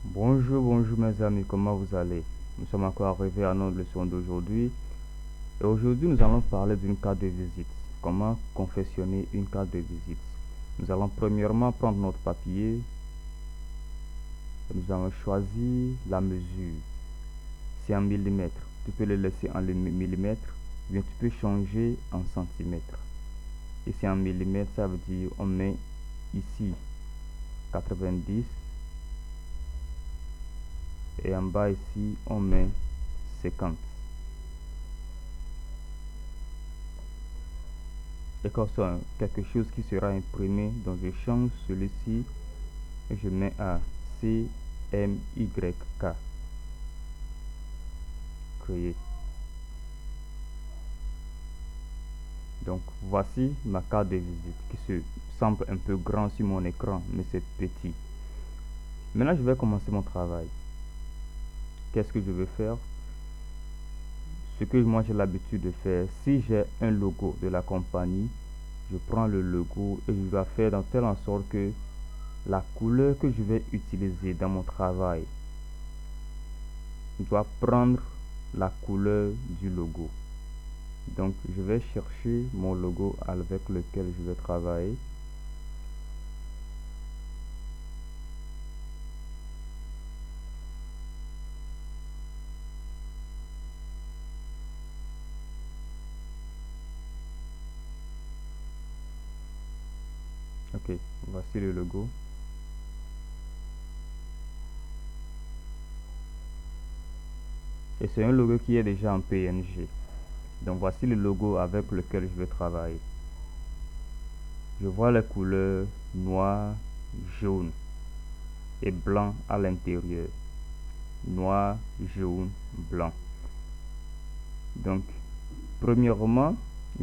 Bonjour mes amis, comment vous allez? Nous sommes encore arrivés à notre leçon d'aujourd'hui et aujourd'hui nous allons parler d'une carte de visite. Comment confectionner une carte de visite? Nous allons premièrement prendre notre papier et nous allons choisir la mesure. C'est en millimètres. Tu peux le laisser en millimètres, bien tu peux changer en centimètres. Ici en millimètres, ça veut dire on met ici 90. Et en bas ici, on met 50. Et comme ça, quelque chose qui sera imprimé, donc je change celui-ci et je mets à CMYK. Créer. Donc voici ma carte de visite qui se semble un peu grand sur mon écran, mais c'est petit. Maintenant, je vais commencer mon travail. Qu'est-ce que je vais faire? Ce que moi j'ai l'habitude de faire, si j'ai un logo de la compagnie, je prends le logo et je dois faire dans telle en sorte que la couleur que je vais utiliser dans mon travail doit prendre la couleur du logo. Donc je vais chercher mon logo avec lequel je vais travailler. Ok, voici le logo. Et c'est un logo qui est déjà en PNG. Donc voici le logo avec lequel je vais travailler. Je vois les couleurs noir, jaune et blanc à l'intérieur. Noir, jaune, blanc. Donc, premièrement,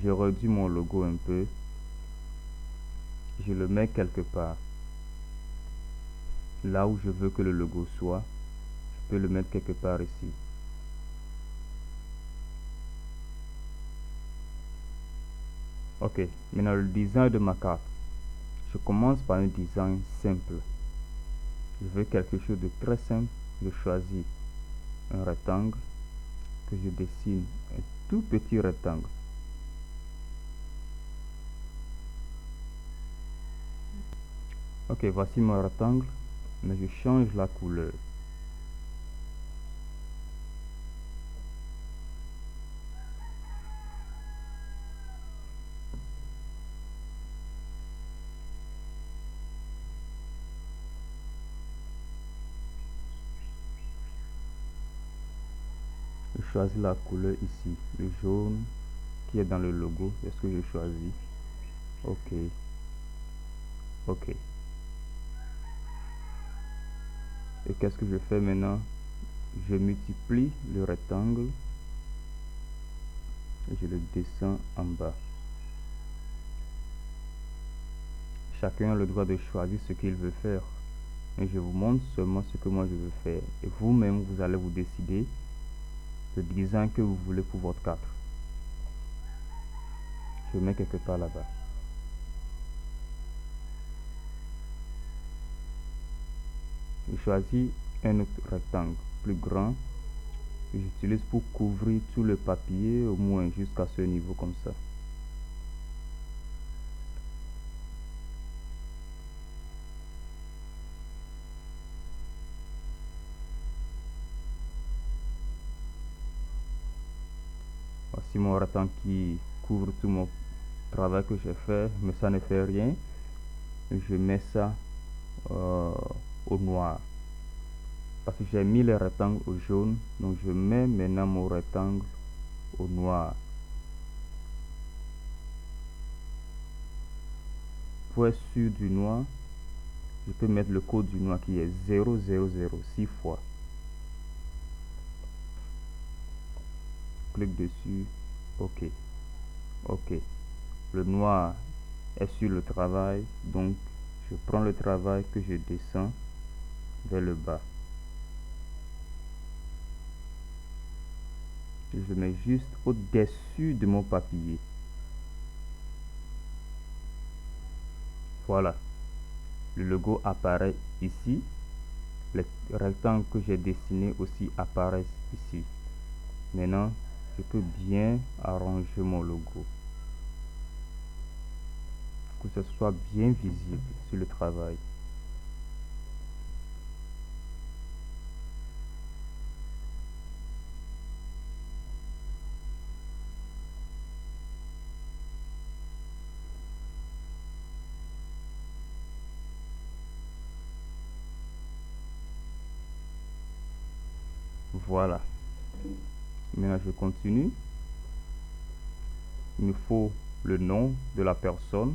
je réduis mon logo un peu. Je le mets quelque part. Là où je veux que le logo soit, je peux le mettre quelque part ici. Ok, maintenant le design de ma carte. Je commence par un design simple. Je veux quelque chose de très simple. Je choisis un rectangle que je dessine, un tout petit rectangle. Ok, voici mon rectangle, mais je change la couleur. Je choisis la couleur ici, le jaune qui est dans le logo. Est-ce que je choisis? Ok, ok. Et qu'est-ce que je fais maintenant? Je multiplie le rectangle et je le descends en bas. Chacun a le droit de choisir ce qu'il veut faire. Mais je vous montre seulement ce que moi je veux faire. Et vous-même, vous allez vous décider le design que vous voulez pour votre carte. Je mets quelque part là-bas. Je choisis un autre rectangle plus grand que j'utilise pour couvrir tout le papier, au moins jusqu'à ce niveau comme ça. Voici mon rectangle qui couvre tout mon travail que j'ai fait, mais ça ne fait rien. Je mets ça au noir. Parce que j'ai mis le rectangle au jaune, donc je mets maintenant mon rectangle au noir. Pour être sûr du noir, je peux mettre le code du noir qui est 000 6 fois. Clique dessus, ok, ok. Le noir est sur le travail, donc je prends le travail que je descends vers le bas. Je mets juste au-dessus de mon papier. Voilà. Le logo apparaît ici. Les rectangles que j'ai dessinés aussi apparaissent ici. Maintenant, je peux bien arranger mon logo, que ce soit bien visible sur le travail. Voilà. Maintenant, je continue. Il me faut le nom de la personne,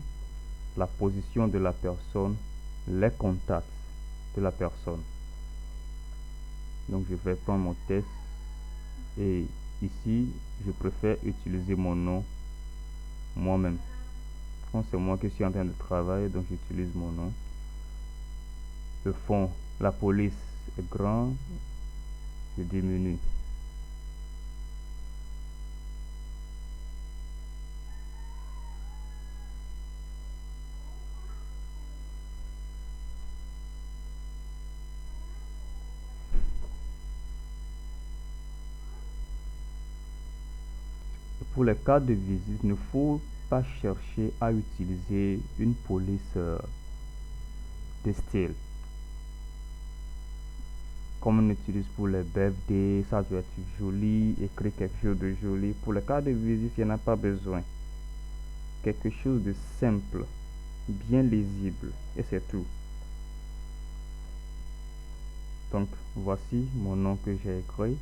la position de la personne, les contacts de la personne. Donc, je vais prendre mon test et ici, je préfère utiliser mon nom moi-même. Quand c'est moi qui suis en train de travailler, donc j'utilise mon nom. Le fond, la police est grand, je diminue. Pour les cas de visite, il ne faut pas chercher à utiliser une police de style. Comme on utilise pour les BFD, ça doit être joli, écrit quelque chose de joli. Pour les cas de visite, il n'y en a pas besoin. Quelque chose de simple, bien lisible, et c'est tout. Donc, voici mon nom que j'ai écrit.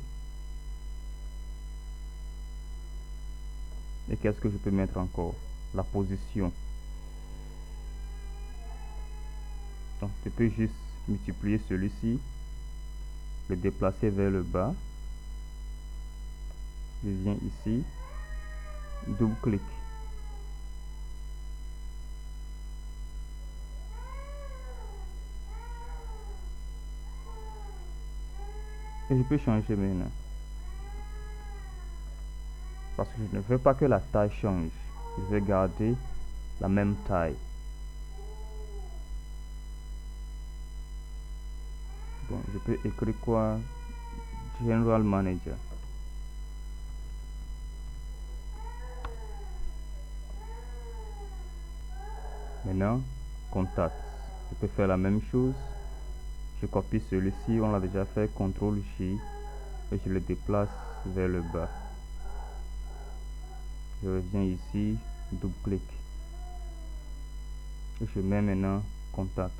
Et qu'est-ce que je peux mettre encore? La position. Donc, je peux juste multiplier celui-ci, le déplacer vers le bas. Je viens ici, double-clic. Et je peux changer maintenant. Parce que je ne veux pas que la taille change. Je vais garder la même taille. Bon, je peux écrire quoi? General Manager. Maintenant, contact. Je peux faire la même chose. Je copie celui-ci, on l'a déjà fait, CTRL J, et je le déplace vers le bas. Je reviens ici, double-clic. Et je mets maintenant contact.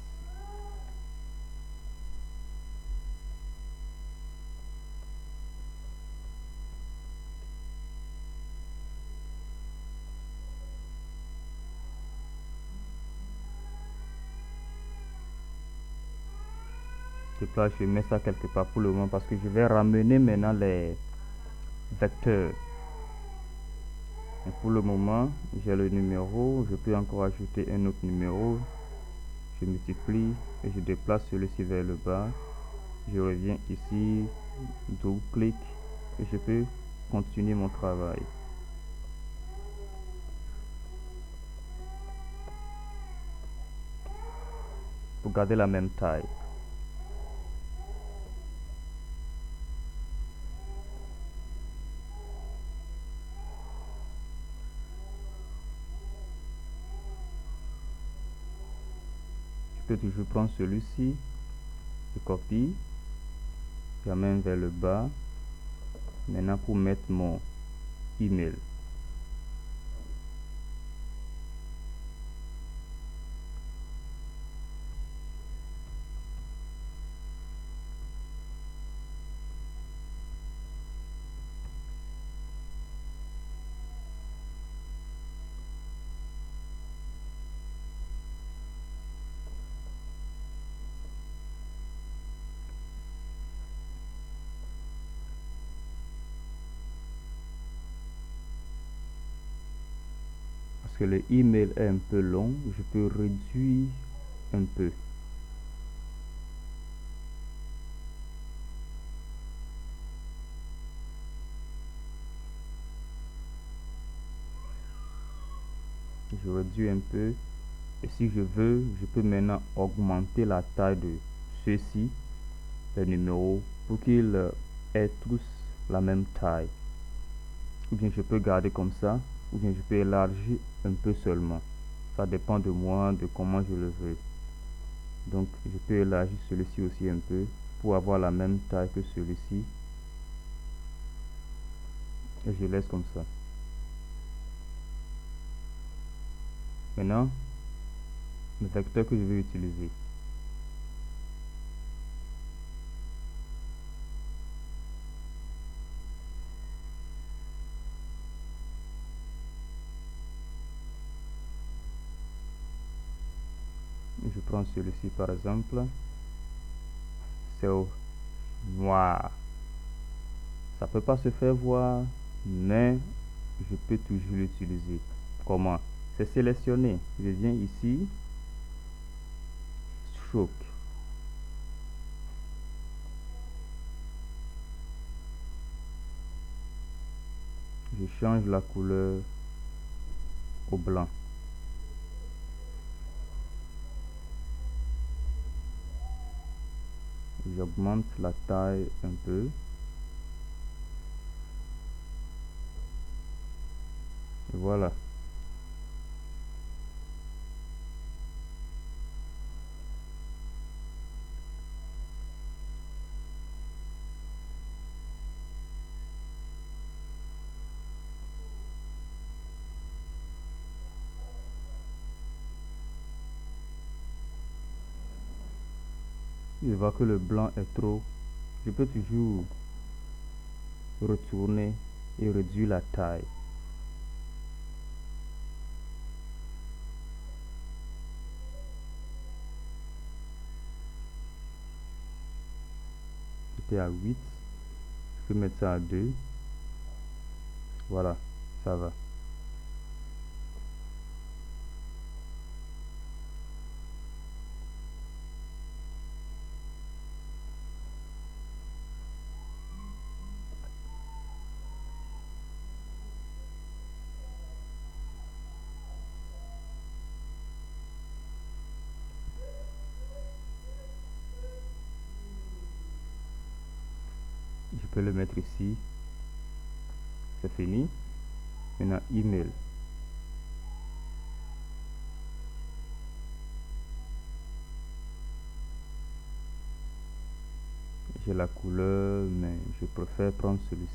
Là, je mets ça quelque part pour le moment parce que je vais ramener maintenant les vecteurs. Et pour le moment, j'ai le numéro. Je peux encore ajouter un autre numéro. Je multiplie et je déplace celui-ci vers le bas. Je reviens ici, double-clic et je peux continuer mon travail. Pour garder la même taille. Je peux toujours prendre celui-ci, je copie, j'amène vers le bas. Maintenant pour mettre mon email. Parce que le email est un peu long, je peux réduire un peu. Je réduis un peu. Et si je veux, je peux maintenant augmenter la taille de ceci les numéros pour qu'ils aient tous la même taille. Ou bien je peux garder comme ça, ou bien je peux élargir un peu seulement. Ça dépend de moi, de comment je le veux. Donc je peux élargir celui-ci aussi un peu pour avoir la même taille que celui-ci. Et je laisse comme ça. Maintenant, le vecteur que je vais utiliser. Je prends celui-ci par exemple. C'est au noir. Ça peut pas se faire voir, mais je peux toujours l'utiliser. Comment? C'est sélectionné. Je viens ici, stroke. Je change la couleur au blanc. J'augmente la taille un peu. Et voilà. Je vois que le blanc est trop. Je peux toujours retourner et réduire la taille. J'étais à 8. Je peux mettre ça à 2. Voilà, ça va. Je peux le mettre ici. C'est fini. Maintenant, email. J'ai la couleur, mais je préfère prendre celui-ci.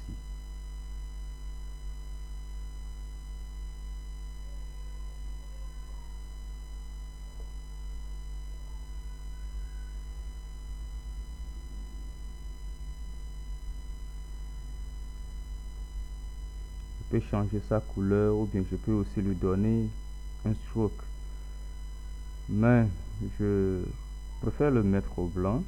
Je peux changer sa couleur ou bien je peux aussi lui donner un stroke. Mais je préfère le mettre au blanc.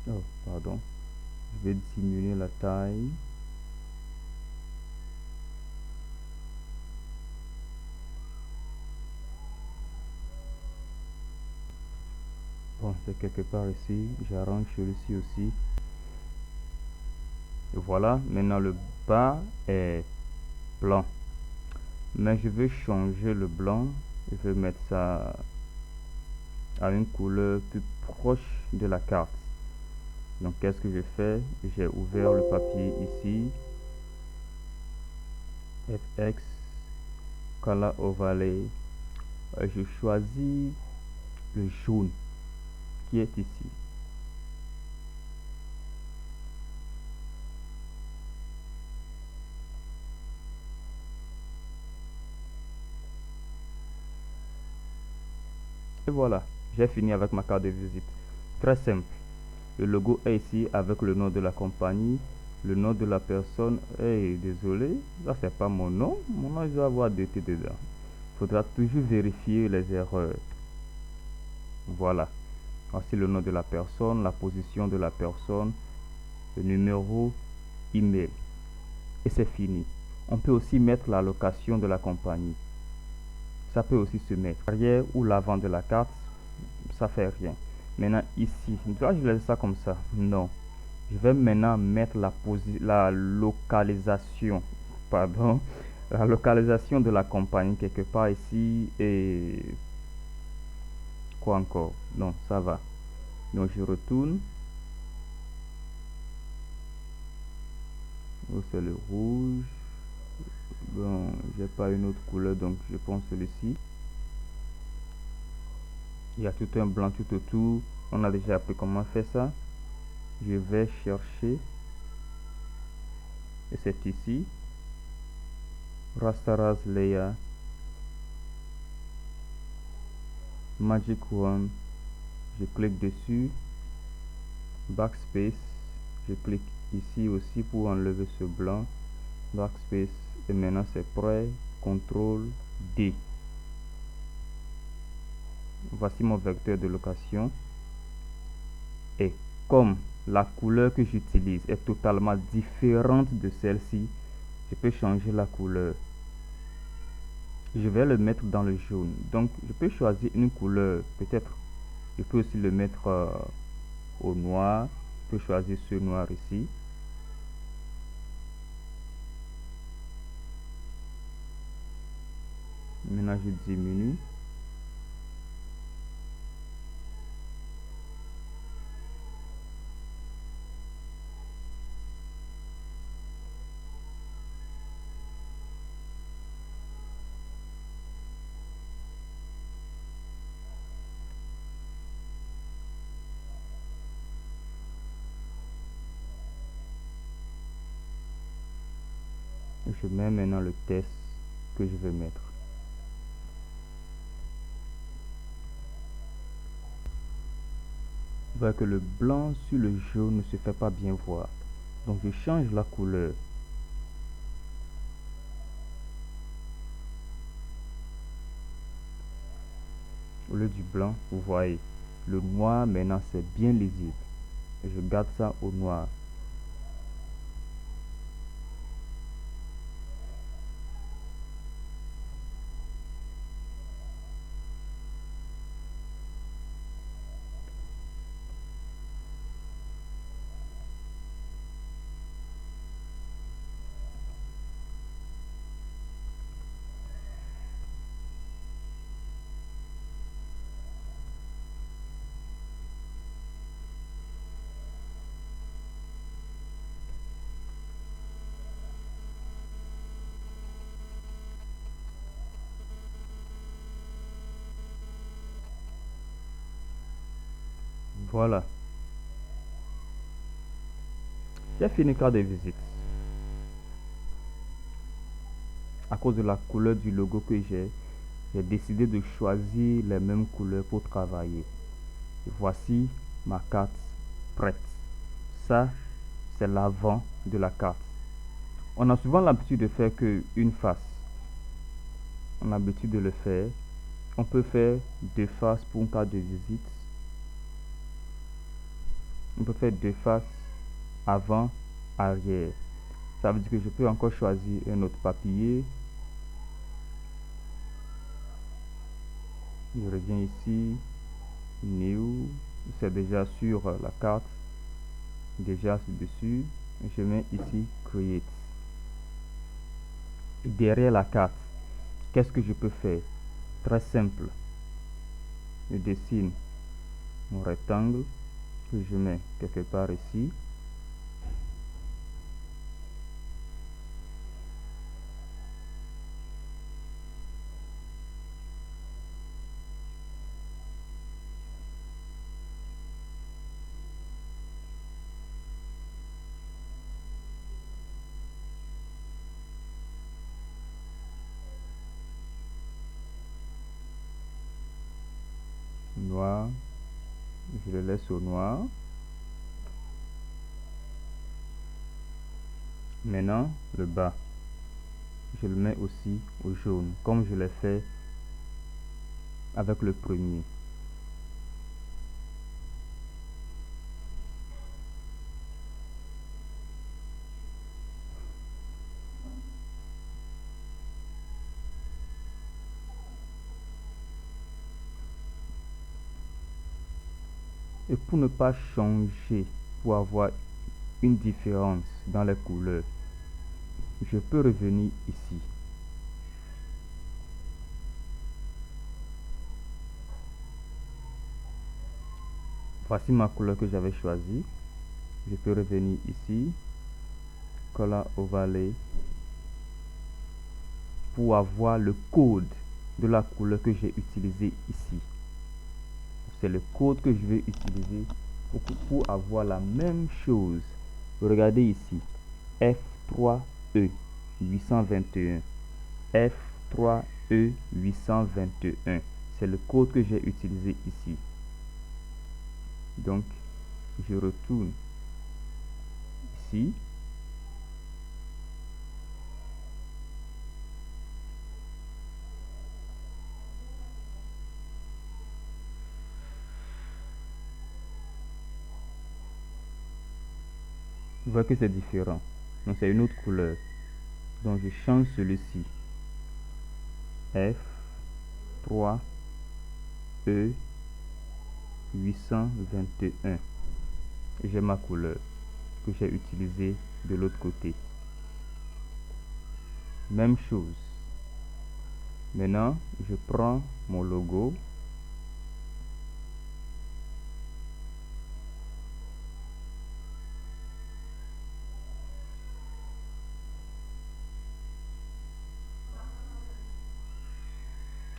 Oh, pardon. Je vais diminuer la taille. Bon, c'est quelque part ici. J'arrange celui-ci aussi. Et voilà, maintenant le bas est blanc. Mais je veux changer le blanc. Je vais mettre ça à une couleur plus proche de la carte. Donc qu'est-ce que je fais? J'ai ouvert le papier ici. FX, Color Overlay. Je choisis le jaune qui est ici. Et voilà, j'ai fini avec ma carte de visite. Très simple. Le logo est ici avec le nom de la compagnie, le nom de la personne. Hey, désolé, ça c'est pas mon nom. Mon nom, je dois avoir deux T dedans. Il faudra toujours vérifier les erreurs. Voilà. Voici le nom de la personne, la position de la personne, le numéro, email. Et c'est fini. On peut aussi mettre la location de la compagnie. Ça peut aussi se mettre l'arrière ou l'avant de la carte, ça fait rien. Maintenant ici, dois-je laisser ça comme ça? Non. Je vais maintenant mettre la localisation pardon, la localisation de la compagnie quelque part ici et quoi encore? Non, ça va. Donc je retourne. Oh, c'est le rouge. Bon, j'ai pas une autre couleur, donc je prends celui-ci. Il y a tout un blanc tout autour. On a déjà appris comment faire ça. Je vais chercher. Et c'est ici. Rasterized Layer. Magic Wand. Je clique dessus. Backspace. Je clique ici aussi pour enlever ce blanc. Backspace. Et maintenant c'est prêt. CTRL D. Voici mon vecteur de location. Et comme la couleur que j'utilise est totalement différente de celle-ci, je peux changer la couleur. Je vais le mettre dans le jaune. Donc je peux choisir une couleur. Peut-être je peux aussi le mettre au noir. Je peux choisir ce noir ici. Maintenant je diminue. Je mets maintenant le test que je vais mettre. Vous voyez que le blanc sur le jaune ne se fait pas bien voir. Donc je change la couleur. Au lieu du blanc, vous voyez, le noir maintenant c'est bien lisible. Et je garde ça au noir. Voilà. J'ai fini carte de visite. À cause de la couleur du logo que j'ai décidé de choisir les mêmes couleurs pour travailler. Et voici ma carte prête. Ça, c'est l'avant de la carte. On a souvent l'habitude de faire qu'une face. On a l'habitude de le faire. On peut faire deux faces pour une carte de visite. On peut faire deux faces avant, arrière. Ça veut dire que je peux encore choisir un autre papier. Je reviens ici, New, c'est déjà sur la carte, déjà dessus. Je mets ici Create. Et derrière la carte, qu'est-ce que je peux faire? Très simple. Je dessine mon rectangle que je mets quelque part ici. Noir, je le laisse au noir. Maintenant, le bas, je le mets aussi au jaune, comme je l'ai fait avec le premier. Et pour ne pas changer, pour avoir une différence dans les couleurs, je peux revenir ici. Voici ma couleur que j'avais choisie. Je peux revenir ici, color overlay, pour avoir le code de la couleur que j'ai utilisé ici. C'est le code que je vais utiliser pour avoir la même chose. Regardez ici, F3E 821. F3E 821. C'est le code que j'ai utilisé ici. Donc, je retourne ici. Vous voyez que c'est différent. Donc, c'est une autre couleur. Donc, je change celui-ci. F3E 821. J'ai ma couleur que j'ai utilisée de l'autre côté. Même chose. Maintenant, je prends mon logo.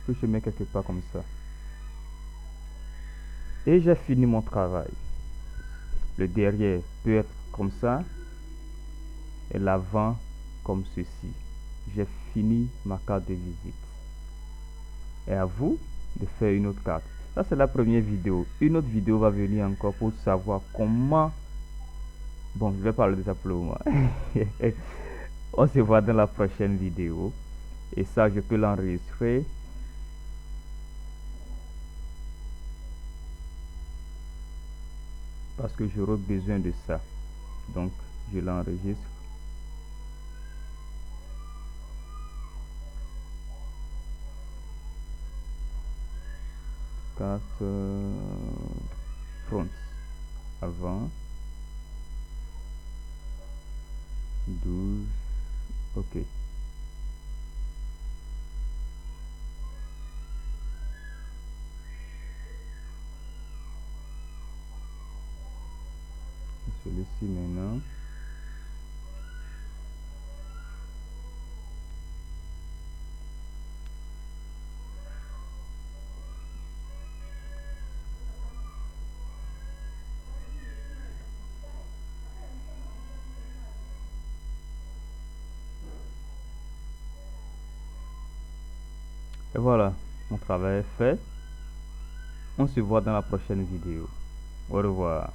Que je mets quelque part comme ça. Et j'ai fini mon travail. Le derrière peut être comme ça et l'avant comme ceci. J'ai fini ma carte de visite. Et à vous de faire une autre carte. Ça, c'est la première vidéo. Une autre vidéo va venir encore pour savoir comment... Bon, je vais parler de ça pour le moment. On se voit dans la prochaine vidéo. Et ça, je peux l'enregistrer. Parce que j'aurai besoin de ça. Donc, je l'enregistre. Carte front. Avant. 12. OK. Celui-ci maintenant. Et voilà, mon travail est fait. On se voit dans la prochaine vidéo. Au revoir.